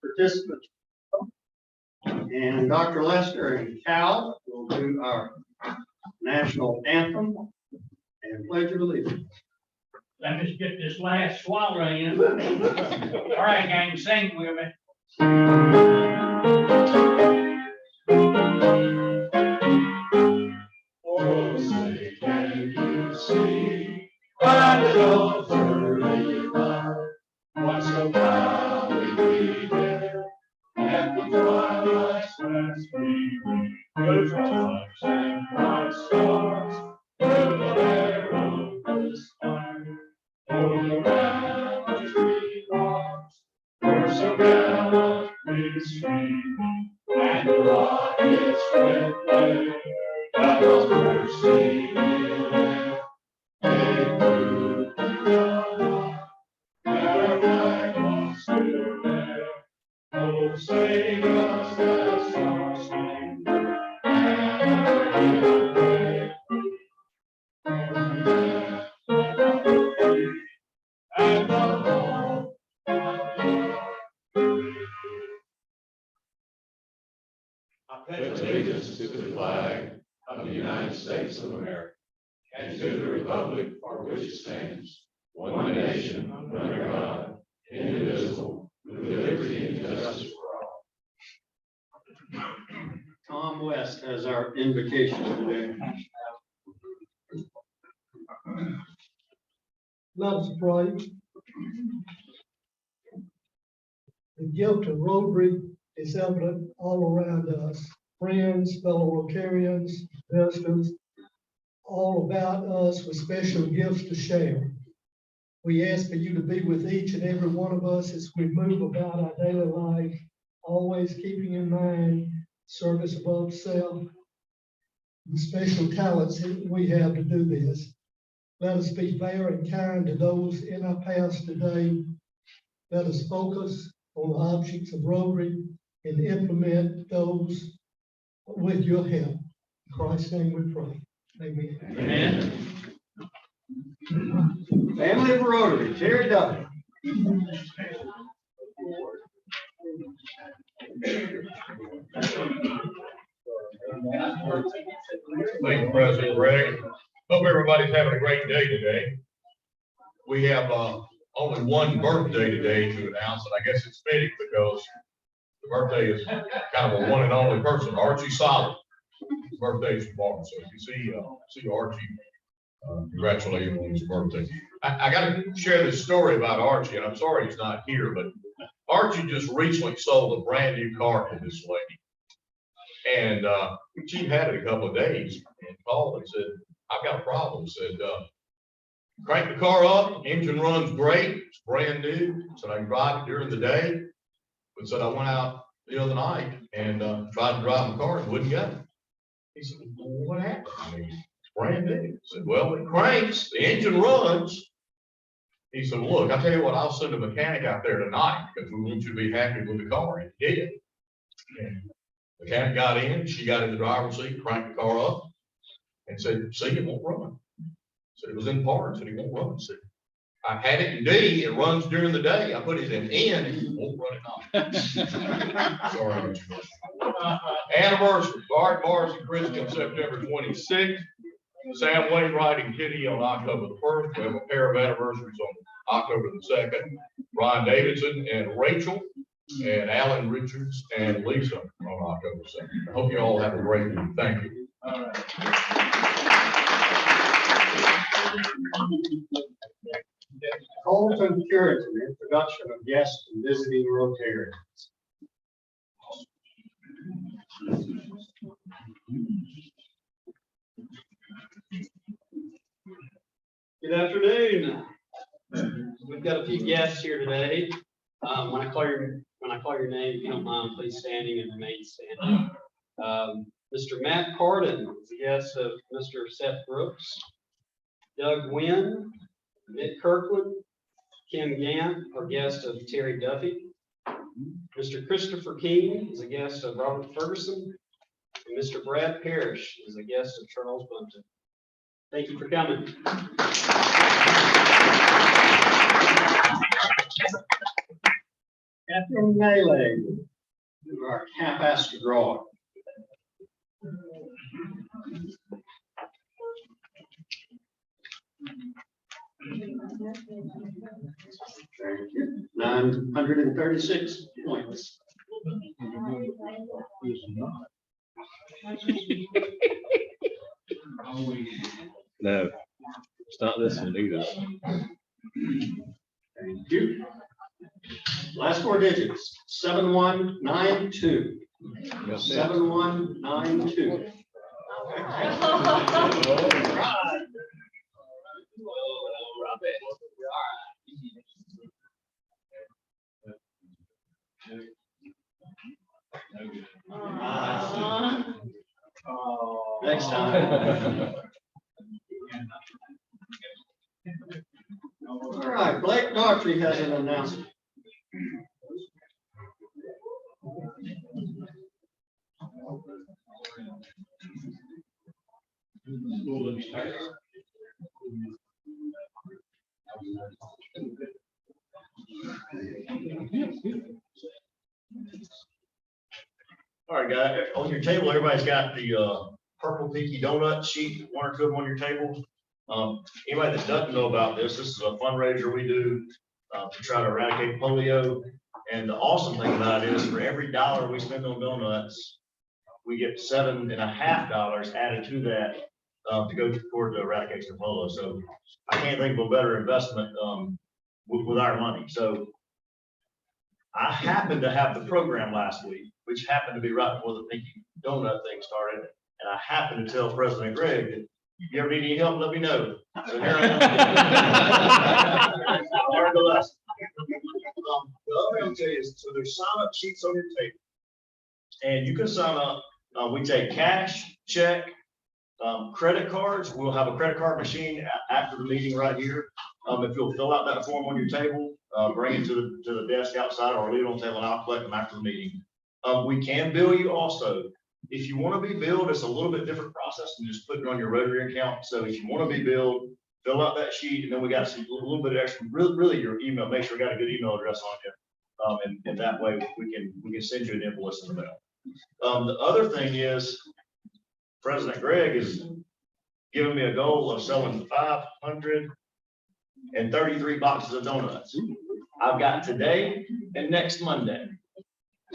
participants. And Dr. Lester and Cal will do our national anthem and pledge of allegiance. Let me just get this last swallow in. All right, gang, sing with me. Oh, say, can you see by the dawn's early light what so proudly we dare, at the twilight's last gleaming, good flags and bright stars, through the air of this fire, o'er the ramparts we march, were so gallantly streaming, and the rockets red flare. God's mercy will there, they prove to God that our flag was still there. Oh, save us the star-spangled banner, and the home I pledge allegiance to the flag of the United States of America, and to the republic for which it stands, one nation, under God, indivisible, with liberty and justice for all. Tom West has our invocation today. Let us pray. The gift of Rotary is evident all around us. Friends, fellow Rotarians, visitors, all about us with special gifts to share. We ask for you to be with each and every one of us as we move about our daily life, always keeping in mind service above self, the special talents that we have to do this. Let us be fair and kind to those in our paths today. Let us focus on the objects of Rotary and implement those with your help. In Christ's name we pray. Amen. Amen. Family of Rotary, Terry Dothan. Thank you, President Greg. Hope everybody's having a great day today. We have only one birthday today to announce, and I guess it's fitting because the birthday is kind of a one and only person, Archie Solid. His birthday is tomorrow, so if you see Archie, congratulate him on his birthday. I got to share this story about Archie, and I'm sorry he's not here, but Archie just recently sold a brand new car to this lady. And she had it a couple of days and called and said, I've got a problem. Said, crank the car up, engine runs great, it's brand new. Said I can drive it during the day. But said I went out the other night and tried to drive the car and wouldn't go. He said, well, what happened? I mean, it's brand new. I said, well, it cranks, the engine runs. He said, well, look, I'll tell you what, I'll send a mechanic out there tonight because we want you to be happy with the car. And he did. And the mechanic got in, she got in the driver's seat, cranked the car up, and said, see, it won't run. Said it was in parts, said it won't run. Said, I had it in D, it runs during the day. I put it in N, it won't run at night. Sorry. Anniversary, Bart Morris and Christian, September 26th. Sam Wainwright and Kitty on October the 1st. We have a pair of anniversaries on October the 2nd. Brian Davidson and Rachel, and Alan Richards and Lisa on October 2nd. I hope you all have a great week. Thank you. All right. Colton Puritan, introduction of guests and visiting Rotarians. Good afternoon. We've got a few guests here today. When I call your name, if you don't mind, please standing and remain standing. Mr. Matt Carden is a guest of Mr. Seth Brooks. Doug Wynn, Nick Kirkland, Kim Gant are guest of Terry Duffy. Mr. Christopher King is a guest of Robert Ferguson. And Mr. Brad Parrish is a guest of Charles Bunton. Thank you for coming. Catherine Melee, do our half-assed draw. Thank you. 936 points. No, it's not this one either. Thank you. Last four digits, 7192. 7192. Next time. All right, Blake Daughtry has an announcement. All right, guys, on your table, everybody's got the purple pinky donut sheet, one or two of them on your table. Anybody that doesn't know about this is a fundraiser we do to try to eradicate polio. And the awesome thing about it is for every dollar we spend on donuts, we get $7.50 added to that to go toward the eradication of polio. So I can't think of a better investment with our money. So I happened to have the program last week, which happened to be right before the Pinky Donut thing started. And I happened to tell President Greg that if you ever need any help, let me know. So here I am. Nevertheless, the other thing I'll tell you is, so there's sign-up sheets on your table. And you can sign up. We take cash, check, credit cards. We'll have a credit card machine after the meeting right here. If you'll fill out that form on your table, bring it to the desk outside or leave it on the table and I'll collect them after the meeting. We can bill you also. If you want to be billed, it's a little bit different process than just putting it on your Rotary account. So if you want to be billed, fill out that sheet, and then we got a little bit of extra, really your email, make sure we got a good email address on you. And that way we can send you an invoice in the mail. The other thing is President Greg is giving me a goal of selling 533 boxes of donuts. I've got today and next Monday.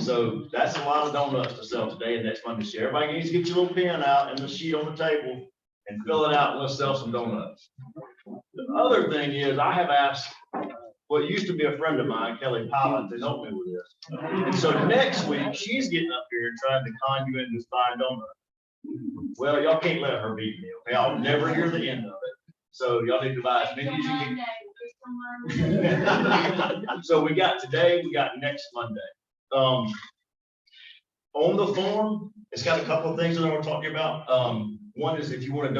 So that's a lot of donuts to sell today and next Monday. So everybody needs to get your little pen out and the sheet on the table and fill it out and let's sell some donuts. The other thing is I have asked what used to be a friend of mine, Kelly Pilot, to help me with this. And so next week she's getting up here and trying to con you into buying donuts. Well, y'all can't let her beat me, okay? I'll never hear the end of it. So y'all need to buy as many as you can. So we got today, we got next Monday. On the form, it's got a couple of things that I want to talk to you about. One is if you want to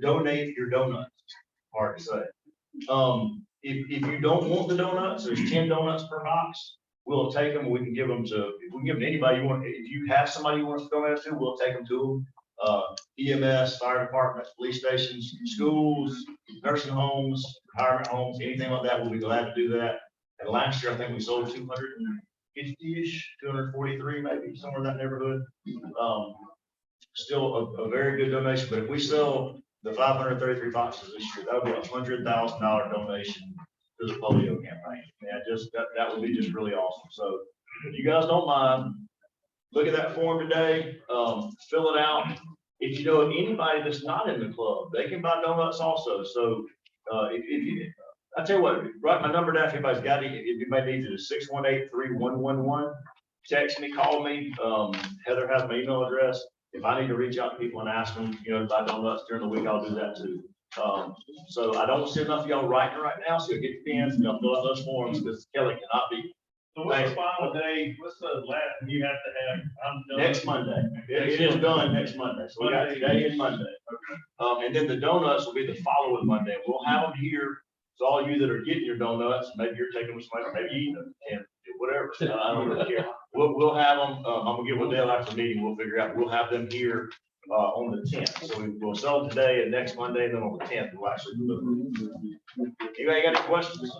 donate your donuts. Hard to say. If you don't want the donuts, there's 10 donuts per box. We'll take them. We can give them to anybody you want. If you have somebody you want us to donate to, we'll take them to them. EMS, fire departments, police stations, schools, nursing homes, retirement homes, anything like that. We'll be glad to do that. And last year, I think we sold 250-ish, 243, maybe somewhere in that neighborhood. Still a very good donation. But if we sell the 533 boxes this year, that would be a $100,000 donation to the polio campaign. And that would be just really awesome. So if you guys don't mind, look at that form today, fill it out. If you know anybody that's not in the club, they can buy donuts also. So if you, I tell you what, write my number down if anybody's got it. If anybody needs it, it's 618-3111. Text me, call me. Heather has my email address. If I need to reach out to people and ask them, to buy donuts during the week, I'll do that too. So I don't see enough of y'all writing right now, so get the pens and y'all fill out those forms because Kelly cannot be. So what's the final day? What's the last you have to have? Next Monday. It is done next Monday. So we got today and Monday. And then the donuts will be the following Monday. We'll have them here. So all you that are getting your donuts, maybe you're taking them somewhere, maybe eating them, and whatever. I don't really care. We'll have them. I'm gonna get one day after the meeting. We'll figure out. We'll have them here on the 10th. So we'll sell them today and next Monday, and then on the 10th we'll actually deliver them. Anybody got any questions?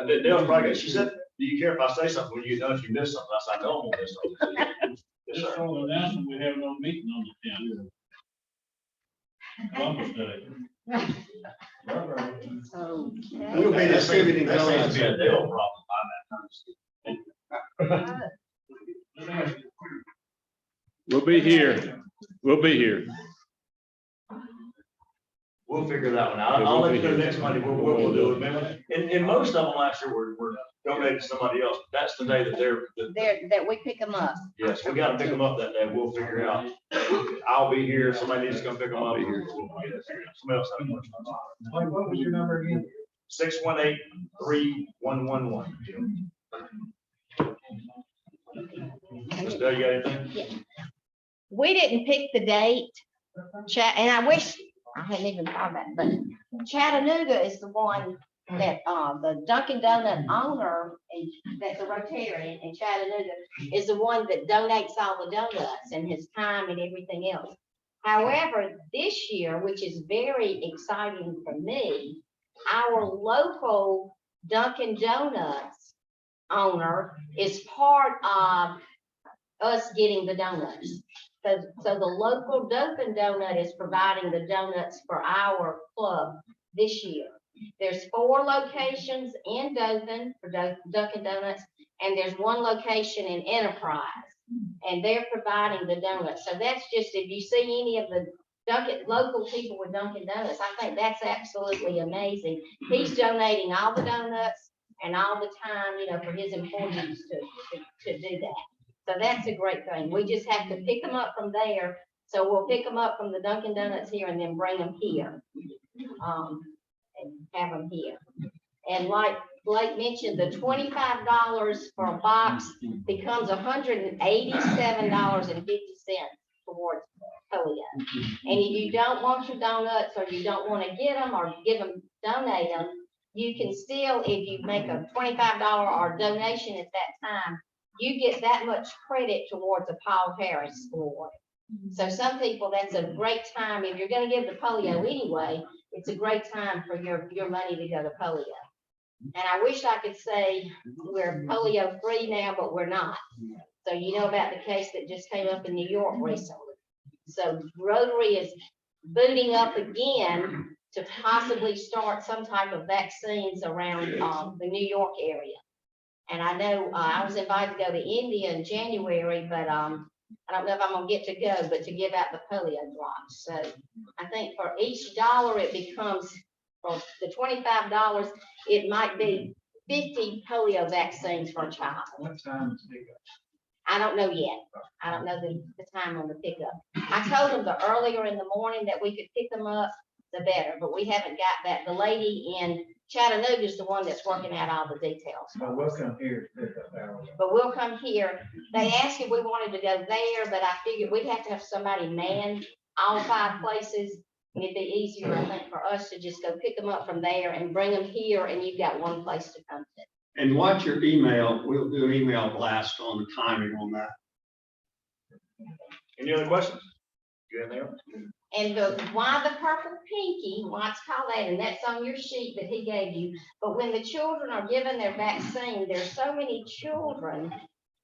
Dale's probably got. She said do you care if I say something when you know if you miss something? I said, I don't want to miss something. Yes, Just sir. for the announcement, we have no meeting on the tenth. Columbus Day. We'll be distributing That seems to be a donuts. Dale problem. Let me ask you, We'll be here. We'll be here. We'll figure that one out. Yeah, I'll we'll let you be know here. next Monday. We'll do it, man. And most of them last year were donated to somebody else. That's the day that That we pick them up. yes, we gotta pick them up that day. We'll figure it out. I'll be here. Somebody needs to come pick them up. I'll be here. Somebody else have a question. What was your number again? 618-3111. Mr. Dale, you got anything? We didn't pick the date, and I wish I hadn't even thought of that, but Chattanooga is the one that, the Dunkin' Donut owner, and that's a Rotarian in Chattanooga, is the one that donates all the donuts and his time and everything else. However, this year, which is very exciting for me, our local Dunkin' Donuts owner is part of us getting the donuts. So the local Dothan Donut is providing the donuts for our club this year. There's 4 locations in Dothan for Dunkin' Donuts, and there's 1 location in Enterprise, and they're providing the donuts. So that's just, if you see any of the local people with Dunkin' Donuts, I think that's absolutely amazing. He's donating all the donuts and all the time, for his employees to do that. So that's a great thing. We just have to pick them up from there. So we'll pick them up from the Dunkin' Donuts here and then bring them here. And have them here. And like Blake mentioned, the $25 for a box becomes $187.50 towards polio. And if you don't want your donuts, or you don't want to get them or donate them, you can still, if you make a $25 or donation at that time, you get that much credit towards a Paul Harris award. So some people, that's a great time. If you're going to give the polio anyway, it's a great time for your money to go to polio. And I wish I could say we're polio free now, but we're not. So you know about the case that just came up in New York recently. So Rotary is booting up again to possibly start some type of vaccines around the New York area. And I know I was invited to go to India in January, but I don't know if I'm gonna get to go, but to give out the polio drops. So I think for each dollar it becomes, for the $25, it might be 50 polio vaccines for a child. What time is it? I don't know yet. I don't know the time on the pickup. I told them the earlier in the morning that we could pick them up, the better, but we haven't got that. The lady in Chattanooga is the one that's working out all the details. Well, we'll come here to pick up ours. But we'll come here. They asked if we wanted to go there, but I figured we'd have to have somebody man all 5 places. And it'd be easier, I think, for us to just go pick them up from there and bring them here, and you've got one place to come to. And watch your email. We'll do an email blast on the timing on that. Any other questions? You got anything else? And why the purple pinky, why it's called that, and that's on your sheet that he gave you. But when the children are given their vaccine, there's so many children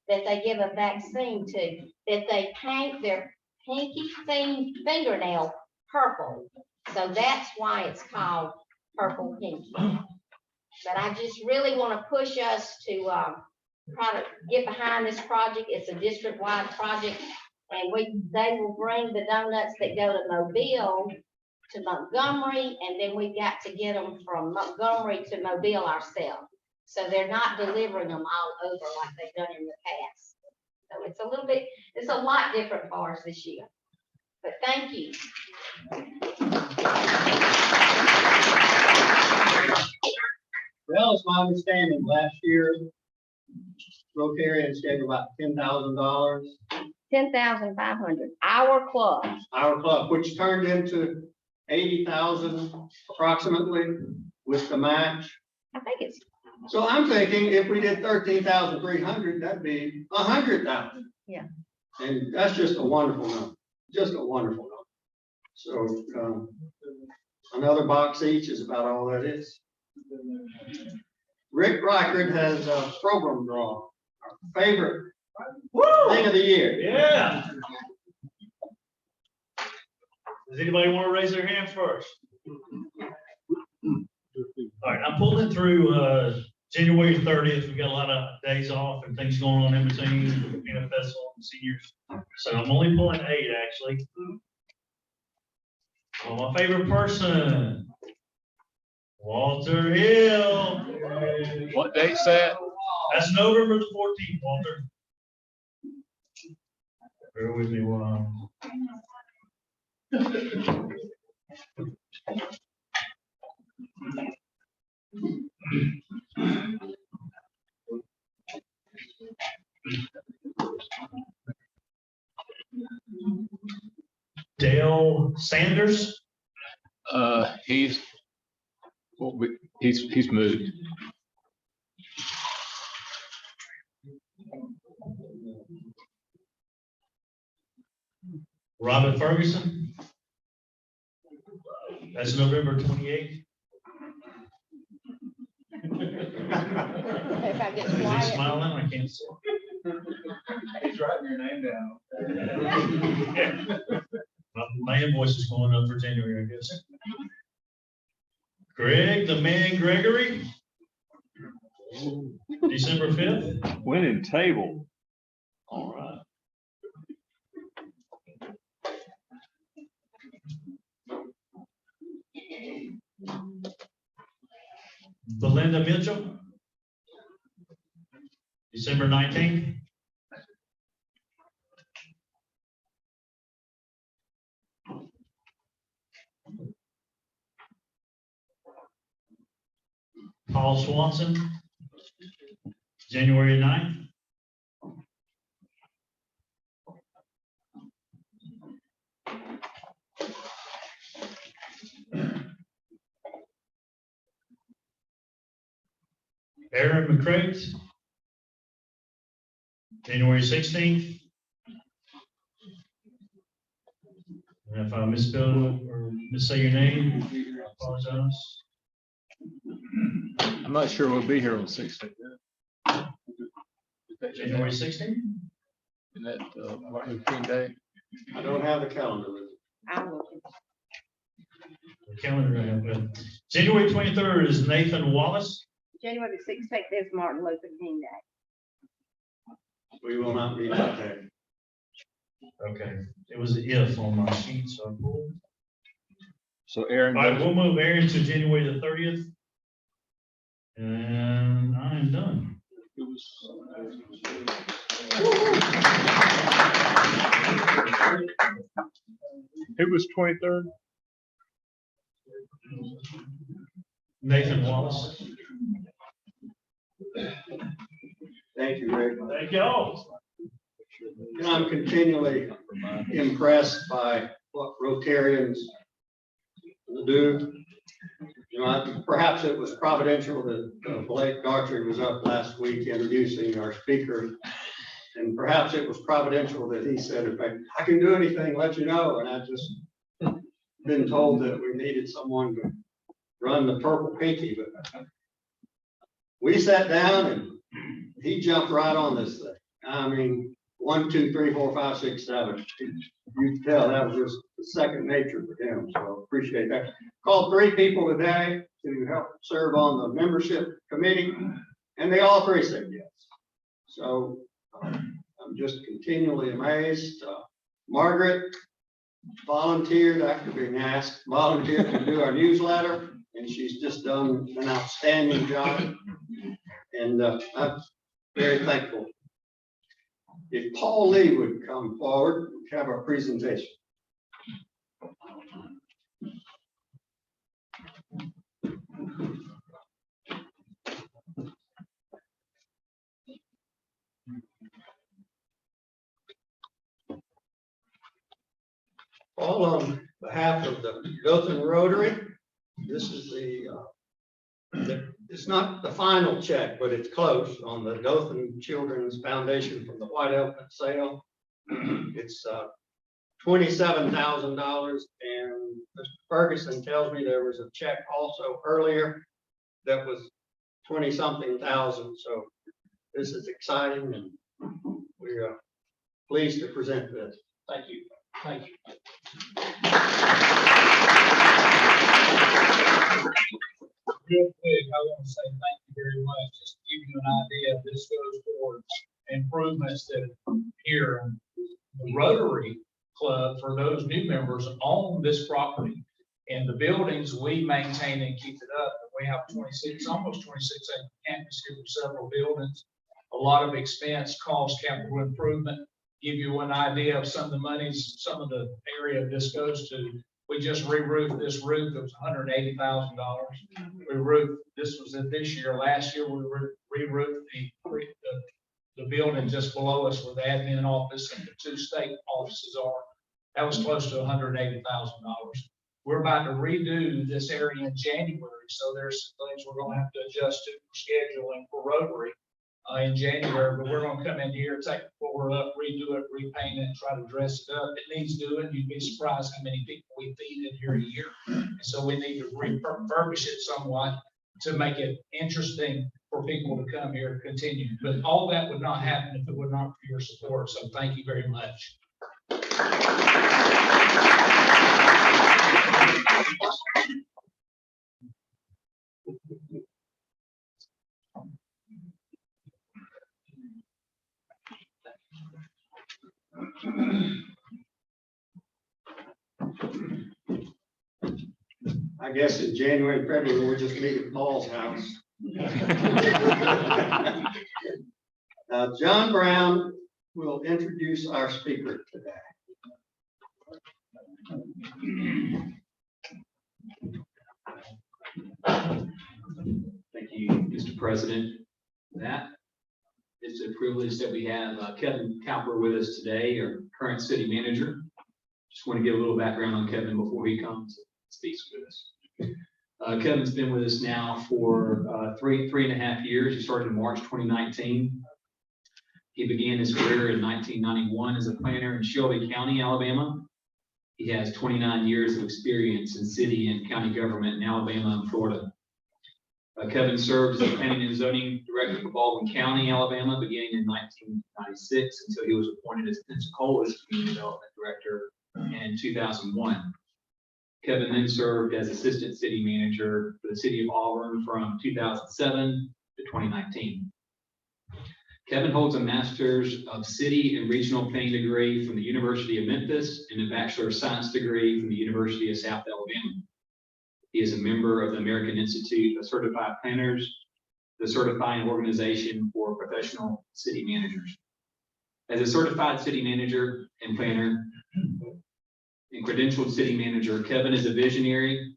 that they give a vaccine to, that they paint their pinky fingernail purple. So that's why it's called purple pinky. But I just really want to push us to try to get behind this project. It's a district-wide project. And they will bring the donuts that go to Mobile to Montgomery, and then we've got to get them from Montgomery to Mobile ourselves. So they're not delivering them all over like they've done in the past. So it's a lot different for us this year. But thank you. Well, it's my understanding last year, Rotarians gave about $10,000. 10,500, our club. Our club, which turned into 80,000 approximately with the match. I think it's, So I'm thinking if we did 13,300, that'd be 100,000. Yeah. And that's just a wonderful number, just a wonderful number. So another box each is about all that is. Rick Reichard has a program draw, our favorite thing of the year. Yeah. Does anybody want to raise their hand first? All right, I'm pulling through, January 30th. We've got a lot of days off and things going on in between, peanut festival and seniors. So I'm only pulling 8 actually. Oh, my favorite person, Walter Hill. What date's that? That's November the 14th, Walter. Bear with me while. Dale Sanders. He's, he's moved. Robin Ferguson. That's November 28th. If I get Is he quiet. smiling? I can't see. He's writing your name down. My invoice is going up for January, I guess. Greg, the man Gregory. December 5th. Winning table. All right. Belinda Mitchell. December 19th. Paul Swanson. January 9th. Aaron McCrate. January 16th. And if I misspell or missay your name, I apologize. I'm not sure we'll be here on 16th. January 16th? Isn't that Martin Luther King Day? I don't have the calendar with me. I'm looking. The calendar I have, but January 23rd is Nathan Wallace. January the 16th is Martin Luther King Day. We will not be that day. Okay, it was an if on my sheet, so I pulled. So Aaron. All right, we'll move Aaron to January the 30th. And I am done. Who was 23rd? Nathan Wallace. Thank you, Rick. Thank y'all. And I'm continually impressed by what Rotarians do. You know, perhaps it was providential that Blake Daughtry was up last week introducing our speaker. And perhaps it was providential that he said, if I can do anything, let you know. And I just been told that we needed someone to run the purple pinky, but we sat down and he jumped right on this thing. I mean, 1, 2, 3, 4, 5, 6, 7. You can tell that was just second nature for him. So appreciate that. Called 3 people today to help serve on the membership committee, and they all 3 said yes. So I'm just continually amazed. Margaret volunteered after being asked, volunteered to do our newsletter, and she's just done an outstanding job. And I'm very thankful. If Paul Lee would come forward, we'd have our presentation. Paul, on behalf of the Dothan Rotary, this is it's not the final check, but it's close on the Dothan Children's Foundation from the White Elephant sale. It's $27,000, and Mr. Ferguson tells me there was a check also earlier that was 20-something thousand. So this is exciting, and we're pleased to present this. Thank you. Thank you. Real quick, I want to say thank you very much. Just to give you an idea, this goes towards improvements that here, the Rotary Club, for those new members, own this property. And the buildings, we maintain and keep it up. We have almost 26 acre campus here with several buildings. A lot of expense, cost, capital improvement. Give you an idea of some of the monies, some of the area this goes to. We just re-roofed this roof. It was $180,000. We roofed, this was in this year. Last year, we re-roofed the building just below us where the admin office and the 2 state offices are. That was close to $180,000. We're about to redo this area in January, so there's some things we're gonna have to adjust to for scheduling for Rotary in January, but we're gonna come in here, take the floor up, redo it, repaint it, and try to dress it up. It needs doing. You'd be surprised how many people we feed in here a year. And so we need to refurbish it somewhat to make it interesting for people to come here and continue. But all that would not happen if it were not for your support, so thank you very much. I guess in January, February, we'll just meet at Paul's house. John Brown will introduce our speaker today. Thank you, Mr. President. That it's a privilege that we have Kevin Cowper with us today, our current city manager. Just want to give a little background on Kevin before he comes and speaks with us. Kevin's been with us now for three and a half years. He started in March 2019. He began his career in 1991 as a planner in Shelby County, Alabama. He has 29 years of experience in city and county government in Alabama and Florida. Kevin served as the planning and zoning director for Baldwin County, Alabama, beginning in 1996 until he was appointed as Pensacola's community development director in 2001. Kevin then served as assistant city manager for the city of Auburn from 2007 to 2019. Kevin holds a master's of city and regional planning degree from the University of Memphis and a bachelor of science degree from the University of South Alabama. He is a member of the American Institute of Certified Planners, the certifying organization for professional city managers. As a certified city manager and planner and credentialed city manager, Kevin is a visionary,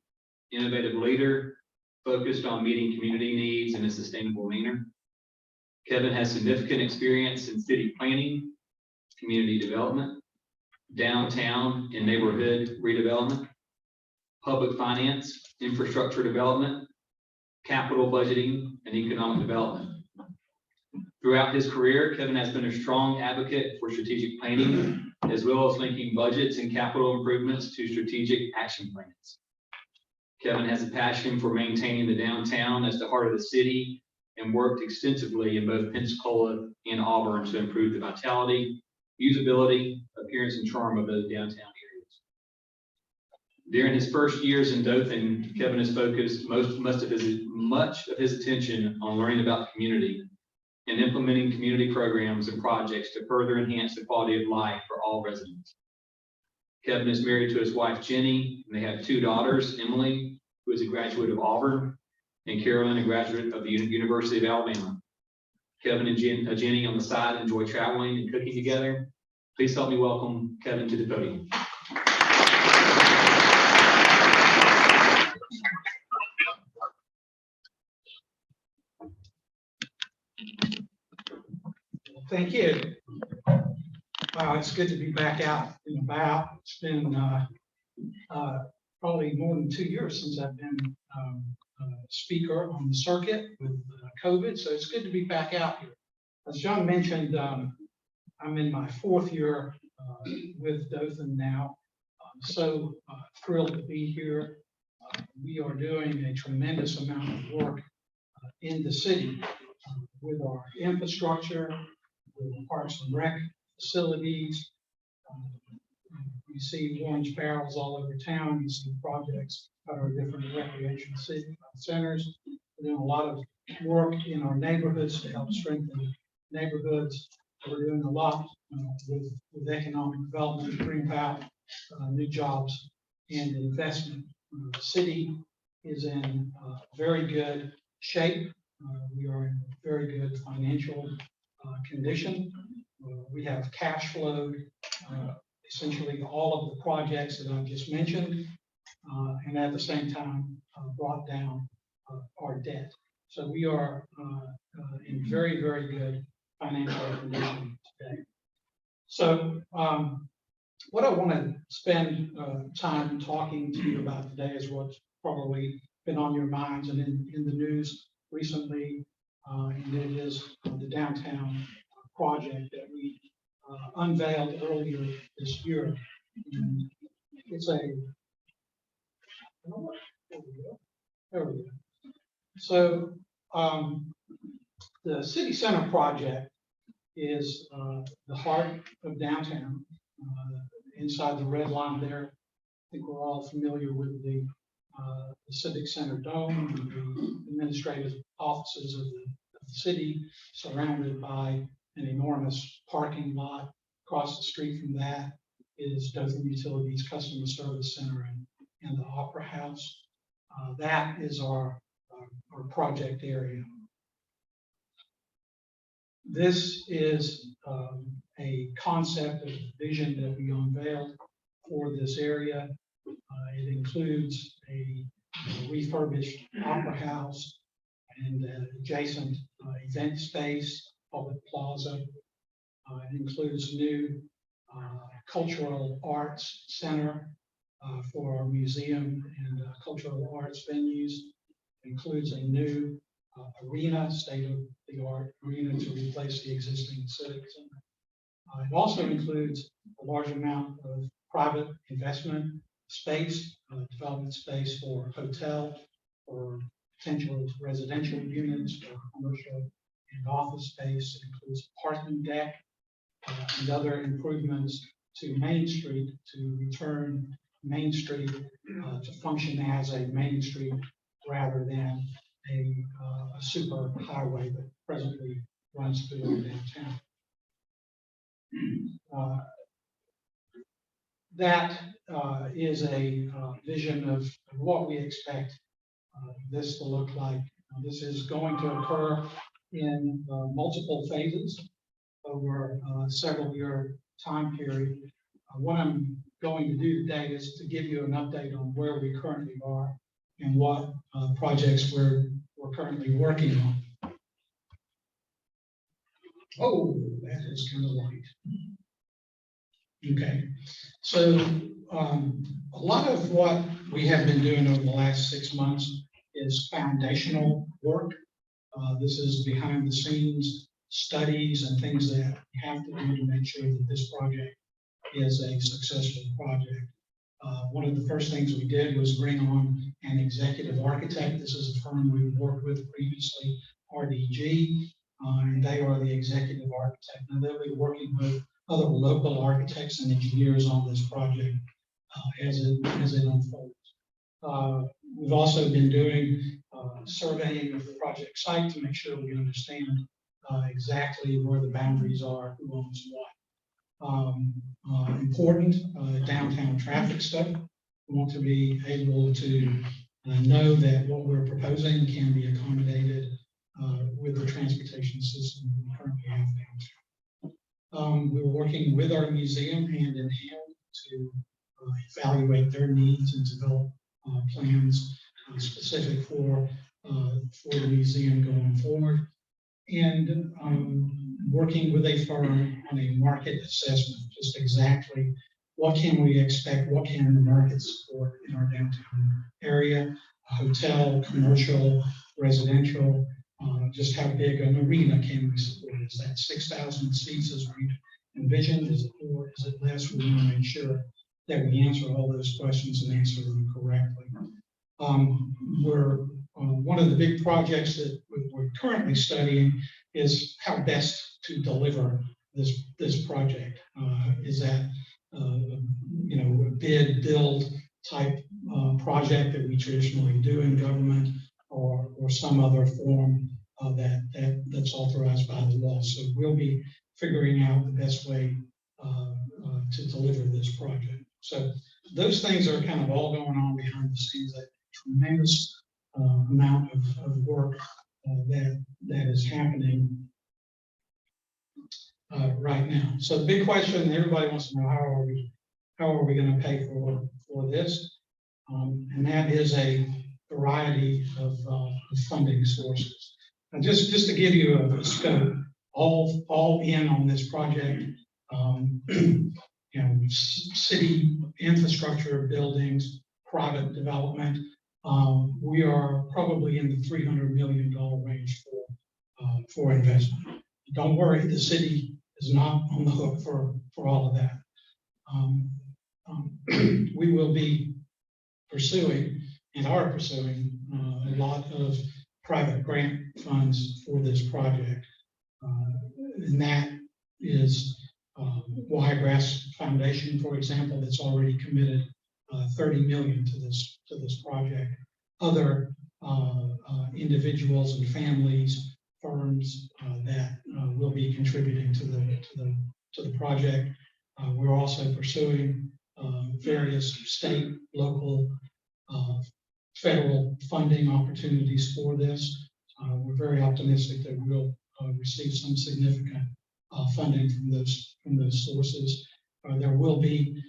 innovative leader focused on meeting community needs in a sustainable manner. Kevin has significant experience in city planning, community development, downtown and neighborhood redevelopment, public finance, infrastructure development, capital budgeting, and economic development. Throughout his career, Kevin has been a strong advocate for strategic planning, as well as linking budgets and capital improvements to strategic action plans. Kevin has a passion for maintaining the downtown as the heart of the city and worked extensively in both Pensacola and Auburn to improve the vitality, usability, appearance, and charm of those downtown areas. During his first years in Dothan, Kevin has focused much of his attention on learning about the community and implementing community programs and projects to further enhance the quality of life for all residents. Kevin is married to his wife, Jenny, and they have 2 daughters, Emily, who is a graduate of Auburn, and Carolyn, a graduate of the University of Alabama. Kevin and Jenny on the side enjoy traveling and cooking together. Please help me welcome Kevin to the podium. Thank you. Wow, it's good to be back out and about. It's been probably more than 2 years since I've been speaker on the circuit with COVID, so it's good to be back out here. As John mentioned, I'm in my 4th year with Dothan now. So thrilled to be here. We are doing a tremendous amount of work in the city with our infrastructure, with parks and rec facilities. You see orange barrels all over town. You see projects at our different recreation centers. We're doing a lot of work in our neighborhoods to help strengthen neighborhoods. We're doing a lot with economic development to bring about new jobs and investment. The city is in very good shape. We are in very good financial condition. We have cash flowed essentially all of the projects that I've just mentioned, and at the same time brought down our debt. So we are in very, very good financial condition today. So what I want to spend time talking to you about today is what's probably been on your minds and in the news recently, and it is the downtown project that we unveiled earlier this year. And it's a, there we go. So the city center project is the heart of downtown. Inside the red line there, I think we're all familiar with the Civic Center Dome, and the administrative offices of the city, surrounded by an enormous parking lot. Across the street from that is Dothan Utilities Customer Service Center and the Opera House. That is our project area. This is a concept of vision that we unveiled for this area. It includes a refurbished opera house and adjacent event space, public plaza. It includes new cultural arts center for our museum and cultural arts venues. It includes a new arena, state-of-the-art arena to replace the existing civic center. It also includes a large amount of private investment space, development space for hotel, for potential residential units, for commercial and office space. It includes parking deck and other improvements to Main Street to return Main Street to function as a Main Street rather than a super highway that presently runs through our downtown. That is a vision of what we expect this to look like. This is going to occur in multiple phases over a several-year time period. What I'm going to do today is to give you an update on where we currently are and what projects we're currently working on. Oh, that is kind of light. Okay, so a lot of what we have been doing over the last 6 months is foundational work. This is behind the scenes studies and things that we have to do to make sure that this project is a successful project. One of the first things we did was bring on an executive architect. This is a firm we've worked with previously, RDG, and they are the executive architect. And they'll be working with other local architects and engineers on this project as it unfolds. We've also been doing surveying of the project site to make sure we understand exactly where the boundaries are, who owns what. Important downtown traffic study. We want to be able to know that what we're proposing can be accommodated with the transportation system we currently have downtown. We're working with our museum hand in hand to evaluate their needs and develop plans specific for the museum going forward. And working with a firm on a market assessment, just exactly what can we expect, what can the market support in our downtown area, hotel, commercial, residential, just how big an arena can we support? Is that 6,000 seats as we envisioned? Is it more? Is it less? We want to make sure that we answer all those questions and answer them correctly. One of the big projects that we've we're currently studying is how best to deliver this project. Is that, a bid build type project that we traditionally do in government, or some other form that's authorized by the law. So we'll be figuring out the best way to deliver this project. So those things are kind of all going on behind the scenes. A tremendous amount of work that is happening right now. So the big question everybody wants to know, how are we going to pay for this? And that is a variety of funding sources. And just to give you a scope, all in on this project, city infrastructure, buildings, private development, we are probably in the $300 million range for investment. Don't worry, the city is not on the hook for all of that. We will be pursuing and are pursuing a lot of private grant funds for this project. And that is Wiregrass Foundation, for example, that's already committed $30 million to this project. Other individuals and families, firms that will be contributing to the project. We're also pursuing various state, local, federal funding opportunities for this. We're very optimistic that we'll receive some significant funding from those sources. There will be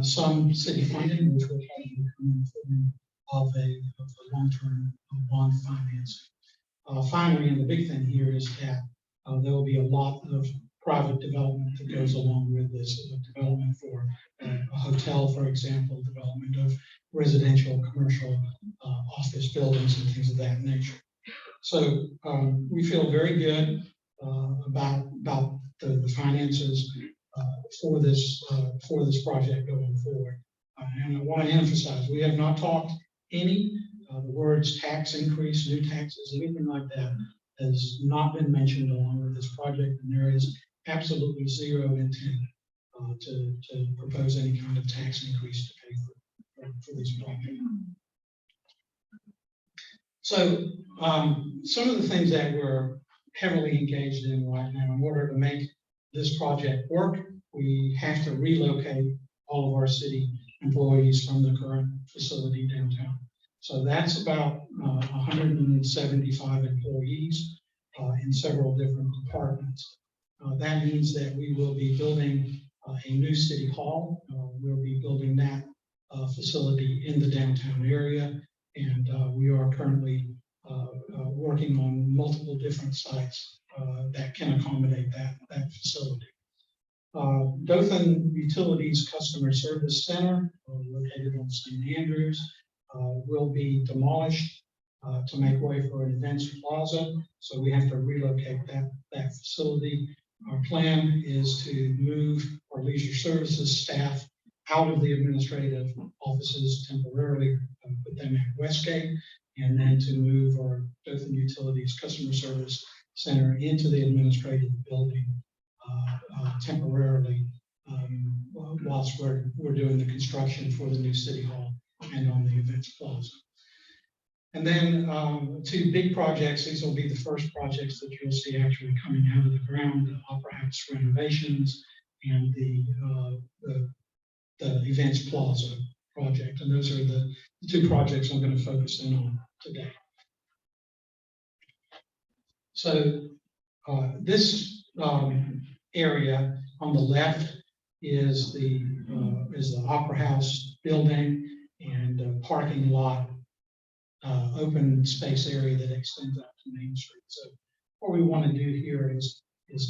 some city funding, which will probably come in the form of a long-term bond financing. Finally, and the big thing here is that there will be a lot of private development that goes along with this, development for a hotel, for example, development of residential, commercial, office buildings and things of that nature. So we feel very good about the finances for this project going forward. And I want to emphasize, we have not talked any the words tax increase, new taxes, anything like that has not been mentioned along with this project, and there is absolutely zero intent to propose any kind of tax increase to pay for this project. So some of the things that we're heavily engaged in right now, in order to make this project work, we have to relocate all of our city employees from the current facility downtown. So that's about 175 employees in several different departments. That means that we will be building a new city hall. We'll be building that facility in the downtown area, and we are currently working on multiple different sites that can accommodate that facility. Dothan Utilities Customer Service Center, located on St. Andrews, will be demolished to make way for an events plaza. So we have to relocate that facility. Our plan is to move our leisure services staff out of the administrative offices temporarily, put them at Westgate, and then to move our Dothan Utilities Customer Service Center into the administrative building temporarily whilst we're doing the construction for the new city hall and on the events plaza. And then two big projects. These will be the first projects that you'll see actually coming out of the ground: the Opera House renovations and the events plaza project. And those are the two projects I'm going to focus in on today. So this area on the left is the Opera House building and parking lot, open space area that extends out to Main Street. So what we want to do here is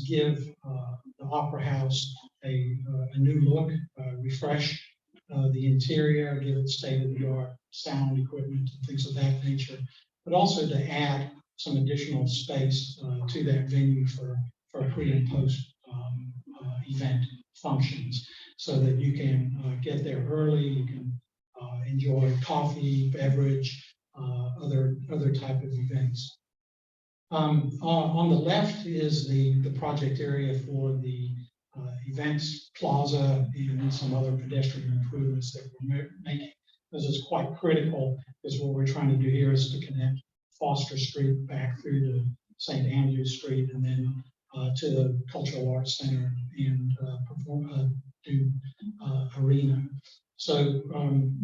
give the Opera House a new look, refresh the interior, give it state-of-the-art sound equipment and things of that nature, but also to add some additional space to that venue for pre and post event functions, so that you can get there early, you can enjoy coffee, beverage, other type of events. On the left is the project area for the events plaza and some other pedestrian improvements that we're making. This is quite critical, because what we're trying to do here is to connect Foster Street back through to St. Andrews Street, and then to the Cultural Arts Center and arena. So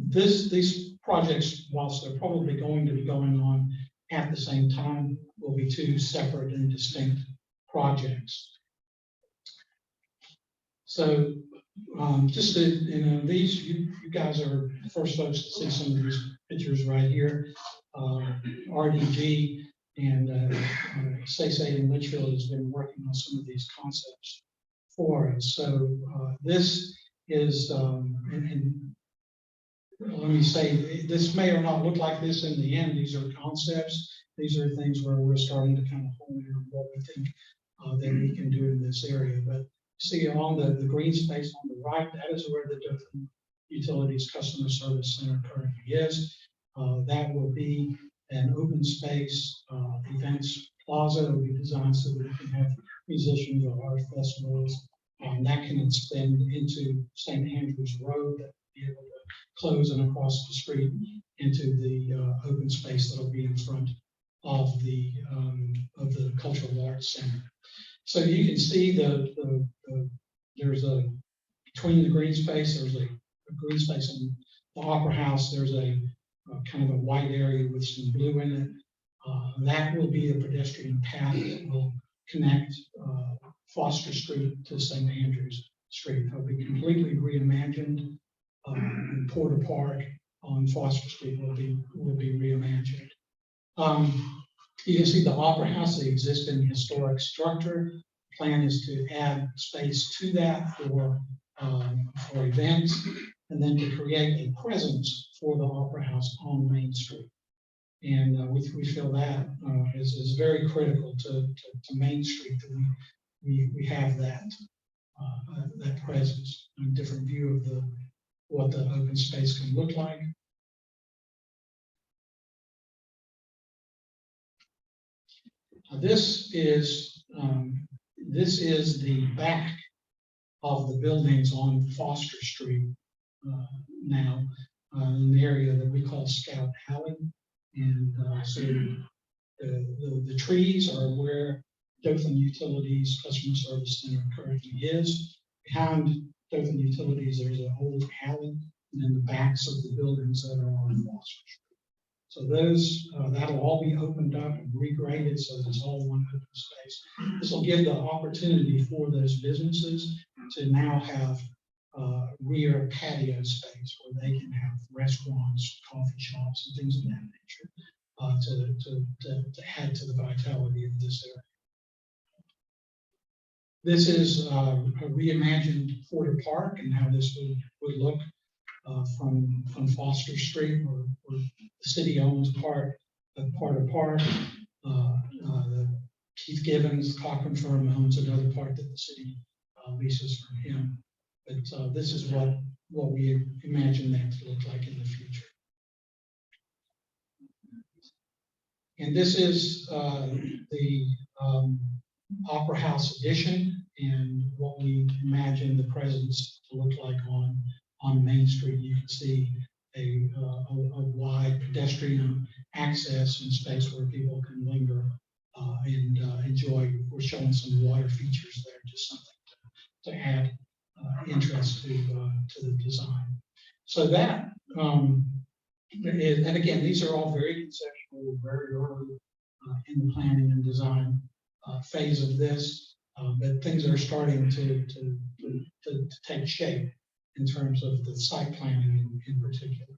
these projects, whilst they're probably going to be going on at the same time, will be two separate and distinct projects. So just to, these, you guys are the first folks to see some of these pictures right here. RDG and Say in Litchfield has been working on some of these concepts for us. So this is, and let me say, this may or not look like this in the end. These are concepts. These are things where we're starting to kind of hone in on what we think that we can do in this area. But see along the green space on the right, that is where the Dothan Utilities Customer Service Center currently is. That will be an open space events plaza that will be designed so that we can have musicians or art festivals. That can extend into St. Andrews Road, that will be able to close and across the street into the open space that will be in front of the Cultural Arts Center. So you can see there's between the green space, there's a green space in the Opera House. There's a kind of a white area with some blue in it. That will be a pedestrian path that will connect Foster Street to St. Andrews Street. It'll be completely reimagined. And Porter Park on Foster Street will be reimagined. You can see the Opera House, the existing historic structure. The plan is to add space to that for events, and then to create a presence for the Opera House on Main Street. And we feel that is very critical to Main Street, that we have that presence, a different view of what the open space can look like. This is the back of the buildings on Foster Street now, in the area that we call Scout Alley. And so the trees are where Dothan Utilities Customer Service Center currently is. Behind Dothan Utilities, there's an old alley, and then the backs of the buildings that are on Foster Street. So those, that'll all be opened up and regraded, so there's all one open space. This will give the opportunity for those businesses to now have rear patio space where they can have restaurants, coffee shops, and things of that nature to add to the vitality of this area. This is a reimagined Porter Park and how this would look from Foster Street, or the city owns part of Porter Park. Keith Gibbons, Cowper firm, owns another part that the city leases from him. But this is what we imagine that to look like in the future. And this is the Opera House addition, and what we imagine the presence to look like on Main Street. You can see a wide pedestrian access and space where people can linger and enjoy. We're showing some water features there, just something to add interest to the design. So that, and again, these are all very conceptual, very early in the planning and design phase of this, but things are starting to take shape in terms of the site planning in particular.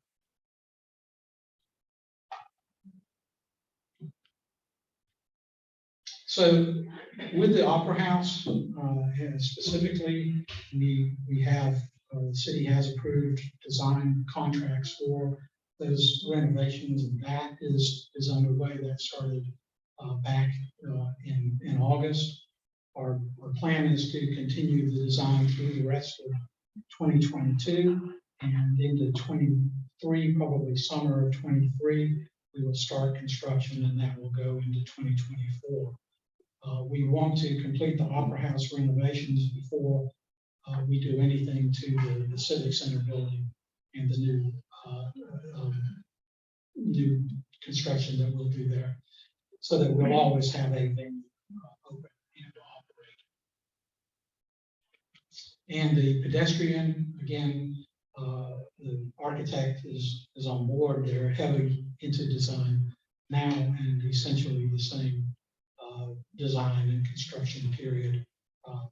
So with the Opera House, specifically, we have, the city has approved design contracts for those renovations, and that is underway. That started back in August. Our plan is to continue the design through the rest of 2022 and into 23, probably summer of 23. we will start construction, and that will go into 2024. We want to complete the Opera House renovations before we do anything to the Civic Center building and the new construction that we'll do there, so that we'll always have a venue open and operate. And the pedestrian, again, the architect is on board. They're heavily into design now, and essentially the same design and construction period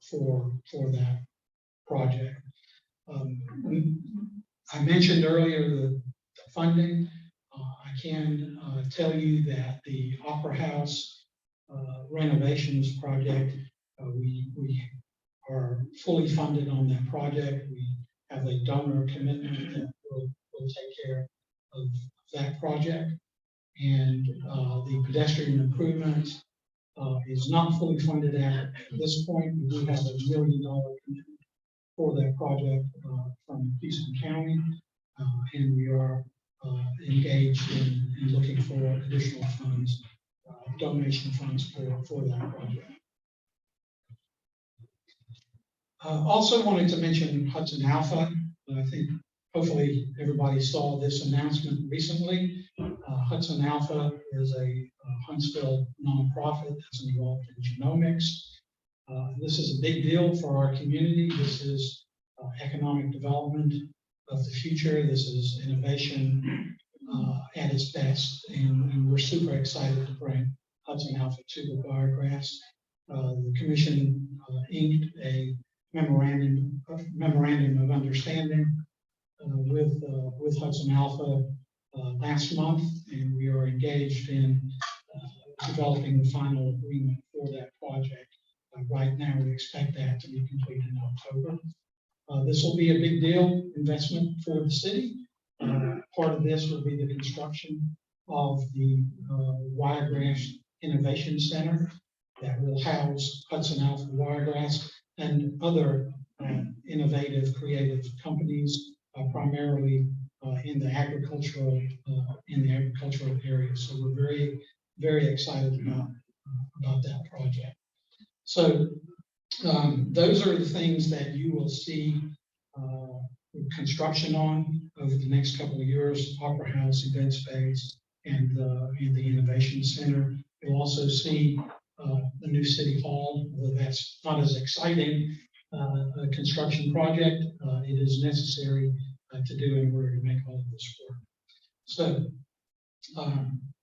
for that project. I mentioned earlier the funding. I can tell you that the Opera House renovations project, we are fully funded on that project. We have a donor commitment that will take care of that project. And the pedestrian improvements is not fully funded at this point. We do have $1 million commitment for that project from Houston County, and we are engaged in looking for additional funds, donation funds for that project. Also wanted to mention Hudson Alpha. I think hopefully everybody saw this announcement recently. Hudson Alpha is a Huntsville nonprofit that's involved in genomics. This is a big deal for our community. This is economic development of the future. This is innovation at its best, and we're super excited to bring Hudson Alpha to the Wiregrass. The commission inked a memorandum of understanding with Hudson Alpha last month, and we are engaged in developing the final agreement for that project. Right now, we expect that to be complete in October. This will be a big deal investment for the city. Part of this will be the construction of the Wiregrass Innovation Center that will house Hudson Alpha Wiregrass and other innovative, creative companies, primarily in the agricultural area. So we're very, very excited about that project. So those are the things that you will see construction on over the next couple of years: Opera House, event space, and the Innovation Center. You'll also see the new City Hall. Although that's not as exciting a construction project, it is necessary to do in order to make all of this work. So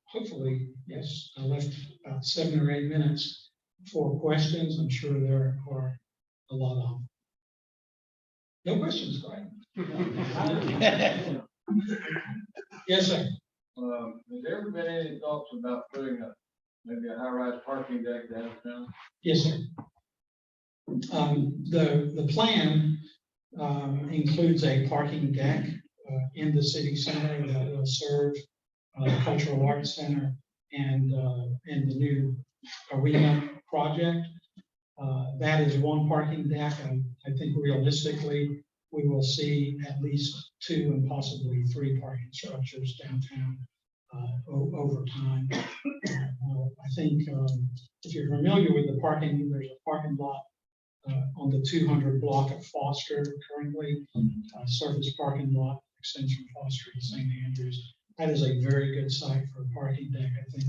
hopefully, yes, I left about 7 or 8 minutes for questions. I'm sure there are a lot of them. No questions, Greg? Yes, sir. Has there ever been any thoughts about putting maybe a high-rise parking deck downtown? Yes, sir. The plan includes a parking deck in the city center that will serve the Cultural Arts Center and the new arena project. That is one parking deck. I think realistically, we will see at least 2 and possibly 3 parking structures downtown over time. I think if you're familiar with the parking, there's a parking lot on the 200 block of Foster currently, surface parking lot, extension Foster to St. Andrews. That is a very good site for a parking deck. I think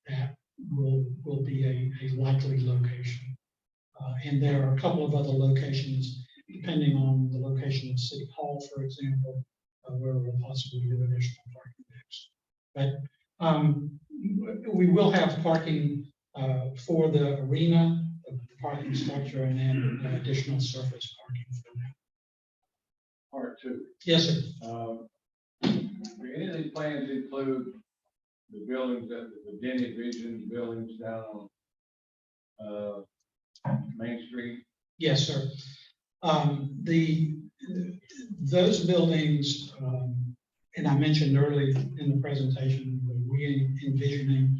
that will be a likely location. And there are a couple of other locations, depending on the location of City Hall, for example, where we'll possibly do additional parking decks. But we will have parking for the arena, the parking structure, and then additional surface parking for that. Part 2. Yes, sir. Do any of these plans include the buildings, the Denny Vision buildings down on Main Street? Yes, sir. Those buildings, and I mentioned early in the presentation, the re-envisioning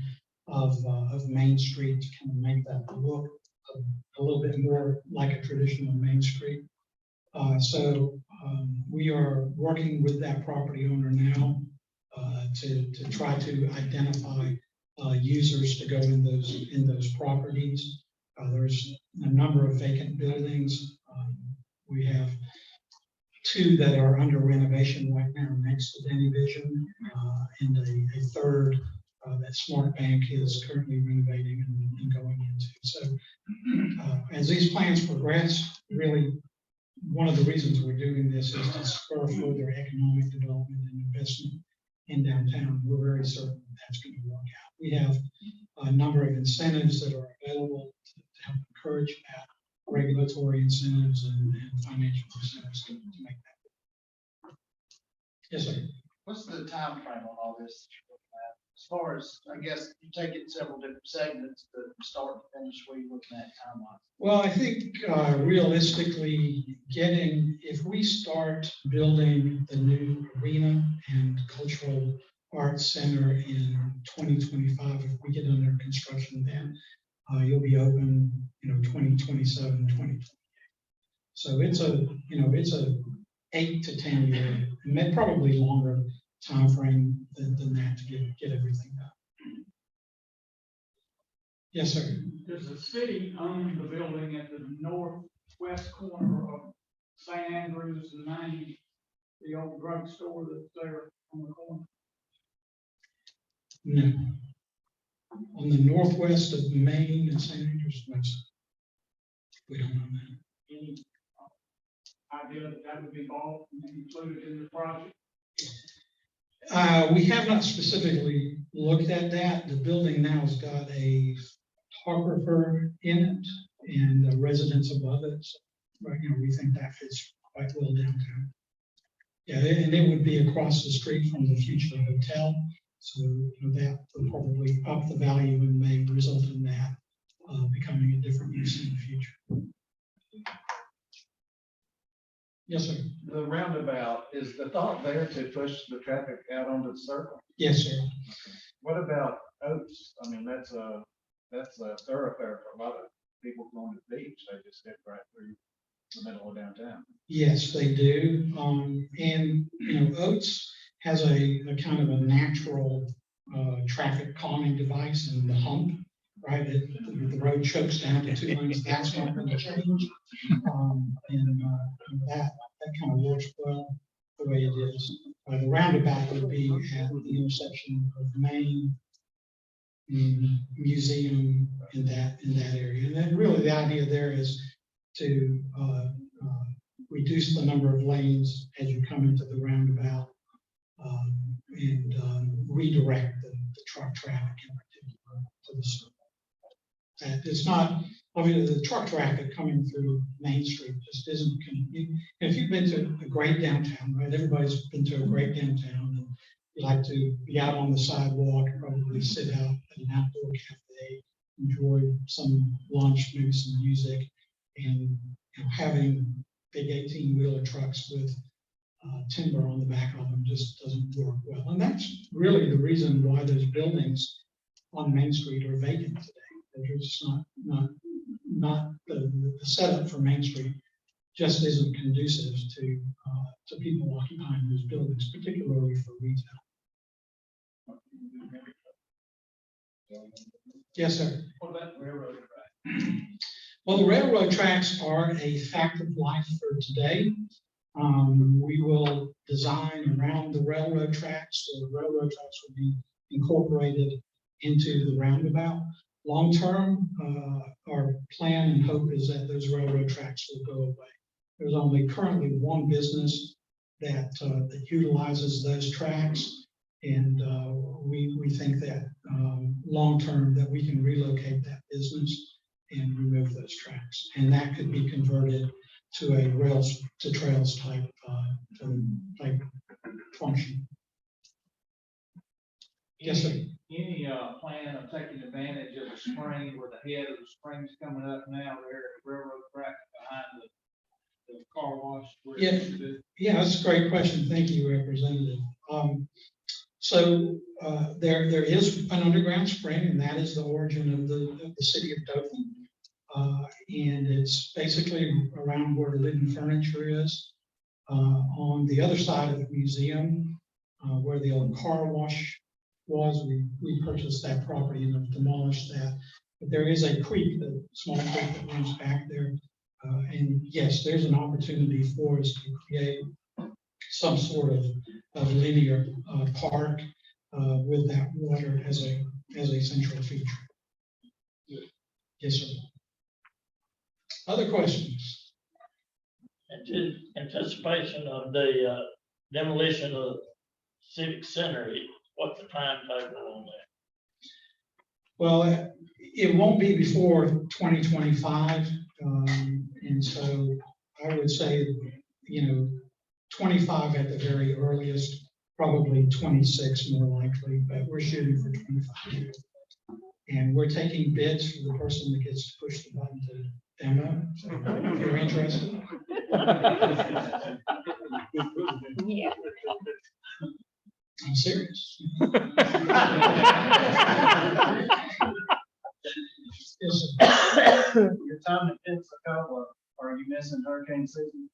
of Main Street to kind of make that look a little bit more like a traditional Main Street. So we are working with that property owner now to try to identify users to go in those properties. There's a number of vacant buildings. We have two that are under renovation right now next to Danny Vision, and a third that Smart Bank is currently renovating and going into. So as these plans progress, really, one of the reasons we're doing this is to spur further economic development and investment in downtown. We're very certain that's going to work out. We have a number of incentives that are available to help encourage that, regulatory incentives and financial incentives to make that. Yes, sir. What's the time frame on all this? As far as, I guess, you take it in several different segments, but from start to finish, what are you looking at timeline? Well, I think realistically, if we start building the new arena and cultural arts center in 2025, if we get under construction then, you'll be open, 2027, 2028. So it's a 8 to 10 year, and probably longer timeframe than that to get everything done. Yes, sir. Does the city own the building at the northwest corner of St. Andrews and 90, the old drugstore that's there on the corner? No. On the northwest of Maine and St. Andrews, no, sir. We don't own that. Any idea that would be all included in the project? We have not specifically looked at that. The building now has got a photographer in it and residents above it. So, right, we think that fits quite well downtown. Yeah, and it would be across the street from the future hotel. So that would probably up the value and may result in that becoming a different use in the future. Yes, sir. The roundabout, is the thought there to push the traffic out onto the circle? Yes, sir. What about Oaks? I mean, that's a thoroughfare for a lot of people going to the beach. They just head right through the middle of downtown. Yes, they do. And Oates has a kind of a natural traffic calming device in the hump, right? The road chokes down to 2 lanes. That's not going to change. And that kind of works well the way it is. The roundabout would be at the intersection of Main, Museum, in that area. And then really the idea there is to reduce the number of lanes as you come into the roundabout and redirect the truck traffic in particular to the circle. And it's not, the truck traffic coming through Main Street just isn't, if you've been to a great downtown, right? Everybody's been to a great downtown, and you like to be out on the sidewalk and probably sit out at an outdoor cafe, enjoy some lunch, maybe some music, and having big 18-wheeler trucks with timber on the back of them just doesn't work well. And that's really the reason why those buildings on Main Street are vacant today. They're just not the setup for Main Street just isn't conducive to people occupying those buildings, particularly for retail. Yes, sir. What about railroad track? Well, the railroad tracks are a fact of life for today. We will design around the railroad tracks, so the railroad tracks will be incorporated into the roundabout. Long term, our plan and hope is that those railroad tracks will go away. There's only currently one business that utilizes those tracks, and we think that long term that we can relocate that business and remove those tracks, and that could be converted to a rails to trails type function. Yes, sir. Any plan of taking advantage of the spring where the head of the spring's coming up now there at the railroad track behind the car wash? Yeah, that's a great question. Thank you, Representative. So there is an underground spring, and that is the origin of the city of Dothan. And it's basically around where Linden Furniture is, on the other side of the museum. where the old car wash was. We purchased that property and have demolished that. But there is a creek, a small creek that runs back there. And yes, there's an opportunity for us to create some sort of linear park with that water as a central feature. Yes, sir. Other questions? Anticipation of the demolition of Civic Center, what's the timetable on that? Well, it won't be before 2025. And so I would say, 25 at the very earliest, probably 26 more likely, but we're shooting for 25. And we're taking bids for the person that gets to push the button to demo. So if you're interested. Yeah. I'm serious. Yes, sir. Your time in Pensacola, are you missing hurricane season?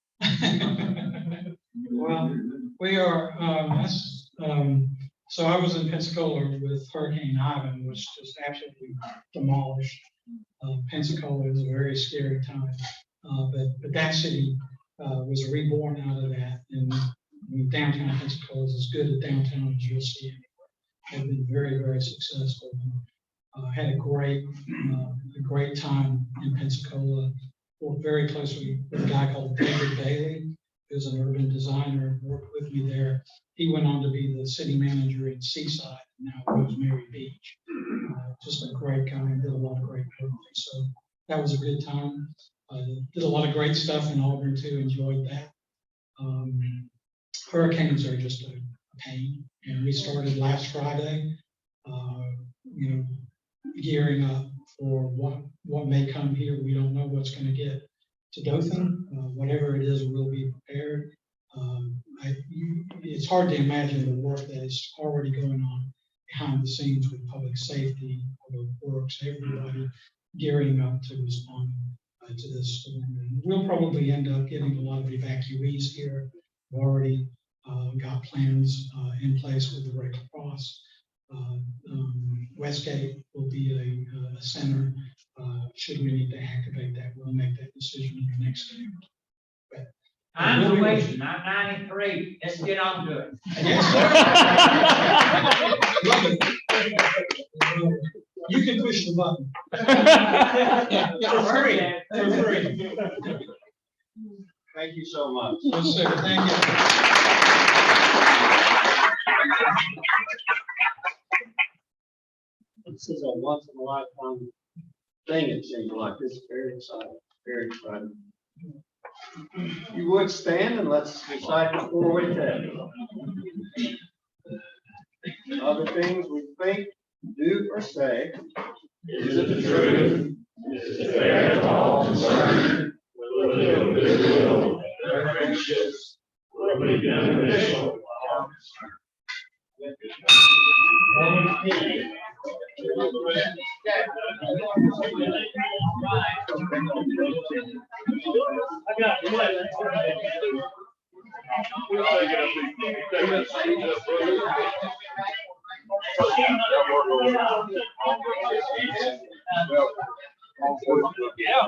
Well, we are, so I was in Pensacola with Hurricane Ivan, which just absolutely demolished. Pensacola is a very scary time, but that city was reborn out of that, and downtown Pensacola is as good a downtown as you'll see anywhere. Have been very, very successful. Had a great time in Pensacola. Worked very closely with a guy called David Bailey, who's an urban designer, worked with me there. He went on to be the city manager in Seaside, now Rosemary Beach. Just a great guy, and did a lot of great work. So that was a good time. Did a lot of great stuff in Auburn too, enjoyed that. Hurricanes are just a pain, and we started last Friday, gearing up for what may come here. We don't know what's going to get to Dothan. Whatever it is, we'll be prepared. It's hard to imagine the work that is already going on behind the scenes with public safety, public works, everybody gearing up to respond to this storm. And we'll probably end up getting a lot of evacuees here. We've already got plans in place with the Red Cross. Westgate will be a center. Should we need to activate that, we'll make that decision in the next year. But I'm wasting. I'm 93. Let's get on to it. yes, sir. You can push the button. For free. For free. Thank you so much. Yes, sir. Thank you. This is a once in a lifetime thing, it seems like. It's very exciting, very exciting. You would stand and let's recite the four-way test. Other things we think, do, or say. Is it the truth? Is it fair to all concerned? Will it build goodwill, better friendships, will it be beneficial? Yeah.